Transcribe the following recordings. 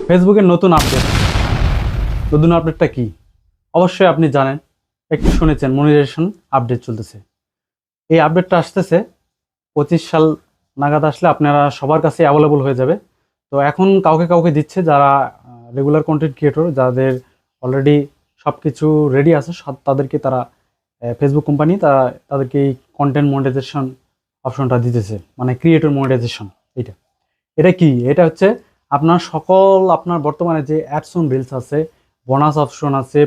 ফেসবুকের নতুন আপডেটটা কি? অবশ্যই আপনি জানেন, একটু শুনেছেন মনিটাইজেশন আপডেট চলতেছে। এই আপডেটটা আসতেছে 25 সাল নাগাদ, আসলে আপনারা সবার কাছে অ্যাভেলেবল হয়ে যাবে। তো এখন কাউকে কাউকে দিচ্ছে যারা রেগুলার কন্টেন্ট ক্রিয়েটর, যাদের অলরেডি সব কিছু রেডি আছে, সব তাদেরকে তারা ফেসবুক কোম্পানি তাদেরকে এই কন্টেন্ট মনিটাইজেশন অপশনটা দিতেছে, মানে ক্রিয়েটর মনিটাইজেশন। এটা এটা কি? এটা হচ্ছে আপনার বর্তমানে যে অ্যাডস অন রিলস আছে, বোনাস অপশন আছে।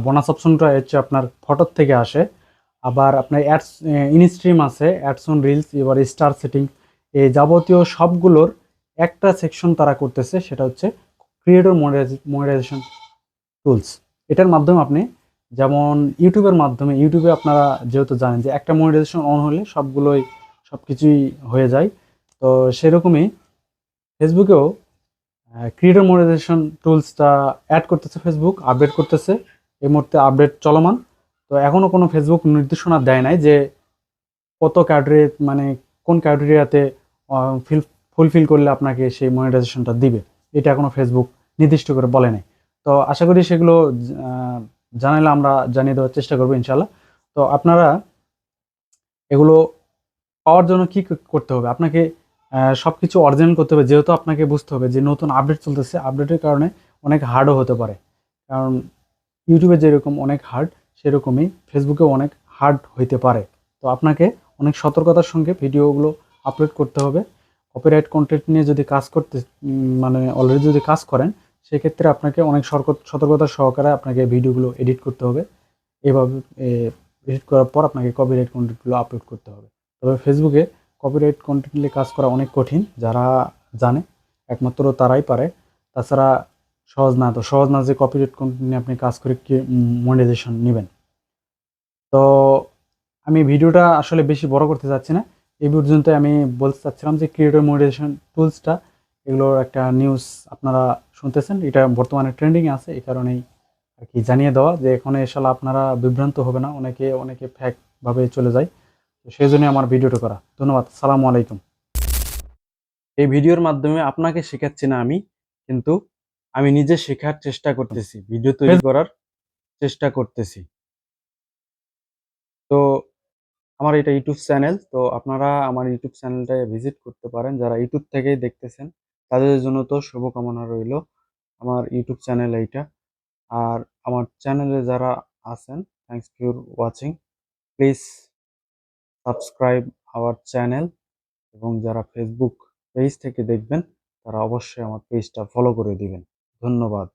বোনাস অপশনটা হচ্ছে আপনার ফটোর থেকে আসে। আবার আপনার অ্যাডস ইনস্ট্রিম আছে, অ্যাডস অন রিলস, এবার স্টার সেটিং, এই যাবতীয় সবগুলোর একটা সেকশন তারা করতেছে, সেটা হচ্ছে ক্রিয়েটর মনিটাইজেশন টুলস। এটার মাধ্যমে আপনি, যেমন ইউটিউবে আপনারা যেহেতু জানেন যে একটা মনিটাইজেশন অন হলে সবকিছুই হয়ে যায়। তো সেরকমই ফেসবুকেও ক্রিয়েটর মনিটাইজেশন টুলসটা অ্যাড করতেছে, ফেসবুক আপডেট করতেছে। এই মুহূর্তে আপডেট চলমান। তো এখনো কোনো ফেসবুক নির্দেশনা দেয় নাই যে কত ক্যাটেগরি, মানে কোন ক্যাটেগরিয়াতে ফুলফিল করলে আপনাকে সেই মনিটাইজেশনটা দিবে। এটা এখনো ফেসবুক নির্দিষ্ট করে বলে নাই। তো আশা করি সেগুলো জানাইলে আমরা জানিয়ে দেওয়ার চেষ্টা করবো ইনশাল্লাহ। তো আপনারা এগুলো পাওয়ার জন্য কি করতে হবে? আপনাকে সবকিছু অরিজিনাল করতে হবে, যেহেতু আপনাকে বুঝতে হবে যে নতুন আপডেট চলতেছে, আপডেটের কারণে অনেক হার্ডও হতে পারে। কারণ ইউটিউবে যেরকম অনেক হার্ড, সেরকমই ফেসবুকেও অনেক হার্ড হইতে পারে। তো আপনাকে অনেক সতর্কতার সঙ্গে ভিডিওগুলো আপলোড করতে হবে। কপিরাইট কন্টেন্ট নিয়ে যদি কাজ করতে মানে অলরেডি যদি কাজ করেন, সেক্ষেত্রে আপনাকে অনেক সতর্কতার সহকারে আপনাকে ভিডিওগুলো এডিট করতে হবে। এভাবে এডিট করার পর আপনাকে কপিরাইট কন্টেন্টগুলো আপলোড করতে হবে। তবে ফেসবুকে কপিরাইট কন্টেন্ট নিয়ে কাজ করা অনেক কঠিন। যারা জানে একমাত্র তারাই পারে। তাছাড়া সহজ না যে কপিরাইট কন্টেন্ট নিয়ে আপনি কাজ করে কি মনিটাইজেশন নেবেন। তো আমি ভিডিওটা আসলে বেশি বড় করতে চাচ্ছি না। এই পর্যন্ত আমি বলতে চাচ্ছিলাম যে ক্রিয়েটর মনিটাইজেশন টুলসটা, এগুলোর একটা নিউজ আপনারা শুনতেছেন, এটা বর্তমানে ট্রেন্ডিংয়ে আছে। এই কারণেই আর কি জানিয়ে দেওয়া, যে এখানে এসে আপনারা বিভ্রান্ত হবে না, অনেকে ফ্যাক ভাবে চলে যায়। তো সেই জন্য আমার ভিডিওটা করা। ধন্যবাদ। সালামু আলাইকুম। এই ভিডিওর মাধ্যমে আপনাকে শেখাচ্ছি না আমি, কিন্তু আমি নিজে শেখার চেষ্টা করতেছি, ভিডিও তৈরি করার চেষ্টা করতেছি। তো আমার এটা ইউটিউব চ্যানেল, তো আপনারা আমার ইউটিউব চ্যানেলটায় ভিজিট করতে পারেন। যারা ইউটিউব থেকেই দেখতেছেন তাদের জন্য তো শুভকামনা রইল। আমার ইউটিউব চ্যানেল এইটা। আর আমার চ্যানেলে যারা আছেন, thanks for watching. Please subscribe our channel. এবং যারা ফেসবুক পেজ থেকে দেখবেন, তারা অবশ্যই আমার পেজটা ফলো করে দিবেন। ধন্যবাদ।